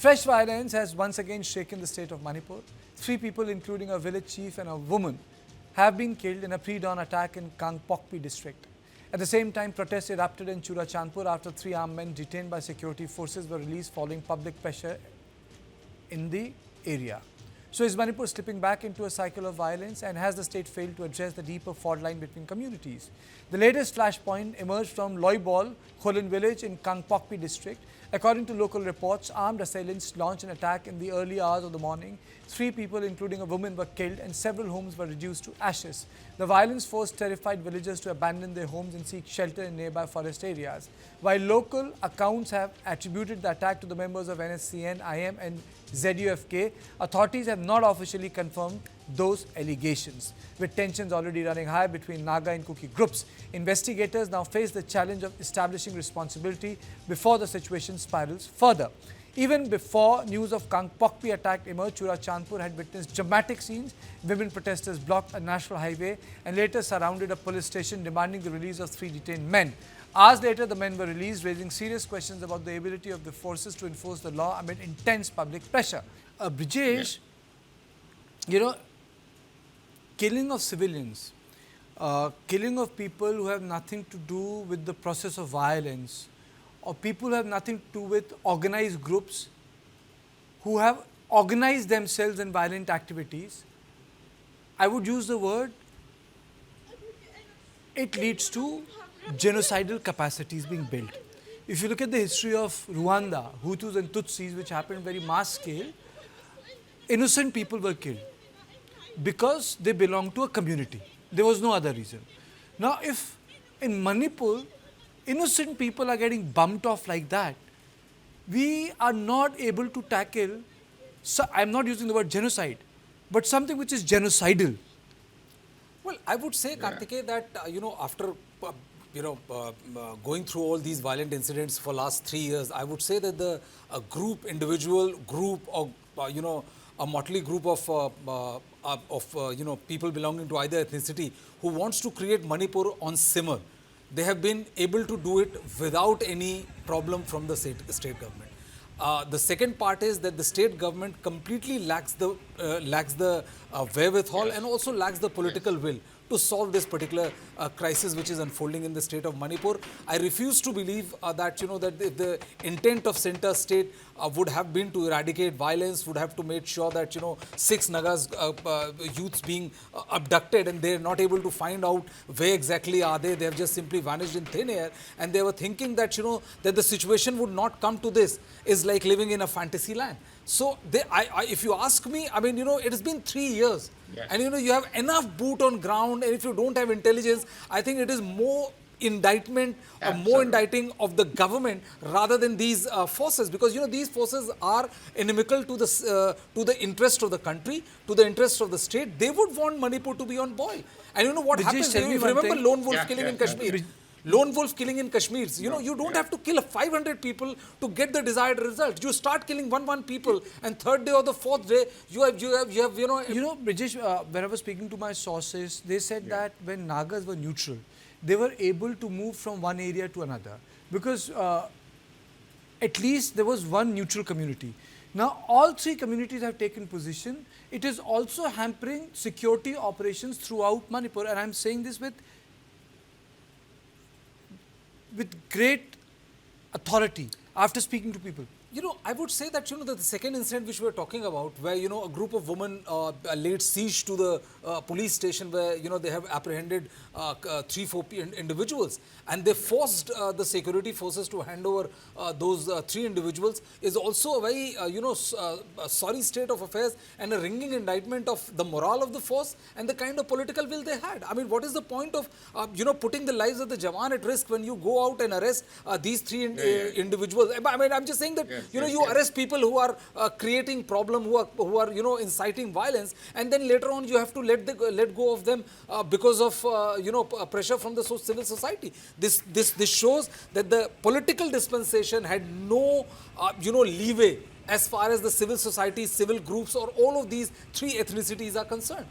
Fresh violence has once again shaken the state of Manipur. 3 people, including a village chief and a woman, have been killed in a pre-dawn attack in Kangpokpi district. At the same time, protests erupted in Churachandpur after 3 armed men detained by security forces were released following public pressure in the area. So is Manipur slipping back into a cycle of violence, and has the state failed to address the deeper fault line between communities? The latest flashpoint emerged from Loibol, Kholin village in Kangpokpi district. According to local reports, armed assailants launched an attack in the early hours of the morning. 3 people, including a woman, were killed and several homes were reduced to ashes. The violence forced terrified villagers to abandon their homes and seek shelter in nearby forest areas. While local accounts have attributed the attack to the members of NSCN, IM and ZUFK, authorities have not officially confirmed those allegations. With tensions already running high between Naga and Kuki groups, investigators now face the challenge of establishing responsibility before the situation spirals further. Even before news of Kangpokpi attack emerged, Churachandpur had witnessed dramatic scenes. Women protesters blocked a national highway and later surrounded a police station demanding the release of 3 detained men. Hours later, the men were released, raising serious questions about the ability of the forces to enforce the law amid intense public pressure. Brijesh, killing of civilians, killing of people who have nothing to do with the process of violence, or people who have nothing to do with organized groups who have organized themselves in violent activities, I would use the word, it leads to genocidal capacities being built. If you look at the history of Rwanda, Hutus and Tutsis, which happened very mass scale, innocent people were killed because they belonged to a community. There was no other reason. Now, if in Manipur, innocent people are getting bumped off like that, we are not able to tackle, so I'm not using the word genocide, but something which is genocidal. Well, I would say, Kartikeya, that, after going through all these violent incidents for last 3 years, I would say that the individual group, or a motley group of people belonging to either ethnicity who wants to create Manipur on simmer, they have been able to do it without any problem from the state government. The second part is that the state government completely lacks the wherewithal and also lacks the political will to solve this particular crisis which is unfolding in the state of Manipur. I refuse to believe that if the intent of center state would have been to eradicate violence, would have to make sure that 6 Nagas youths being abducted and they're not able to find out where exactly are they. They have just simply vanished in thin air, and they were thinking that that the situation would not come to this is like living in a fantasy land. So if you ask me, I mean, it has been 3 years. Yes. And you have enough boot on ground, and if you don't have intelligence, I think it is more indictment or more indicting of the government rather than these forces, because these forces are inimical to the interest of the country, to the interest of the state. They would want Manipur to be on boil. And what happens, if you remember lone wolf killing in Kashmir. Lone wolf killing in Kashmir, you don't have to kill 500 people to get the desired result. You start killing one people, and 3rd day or the 4th day, you have Brijesh, when I was speaking to my sources, they said that when Nagas were neutral, they were able to move from one area to another because at least there was one neutral community. Now, all 3 communities have taken position. It is also hampering security operations throughout Manipur, and I'm saying this with great authority after speaking to people. I would say that, that the second incident which we were talking about, where, a group of women laid siege to the police station where, they have apprehended 3-4 individuals, and they forced the security forces to hand over those 3 individuals, is also a very, sorry state of affairs and a ringing indictment of the morale of the force and the kind of political will they had. I mean, what is the point of, putting the lives of the Jawan at risk when you go out and arrest these 3 individuals? I mean, I'm just saying that you arrest people who are creating problem, who are inciting violence, and then later on you have to let go of them because of pressure from the civil society. This shows that the political dispensation had no leeway as far as the civil society, civil groups, or all of these 3 ethnicities are concerned.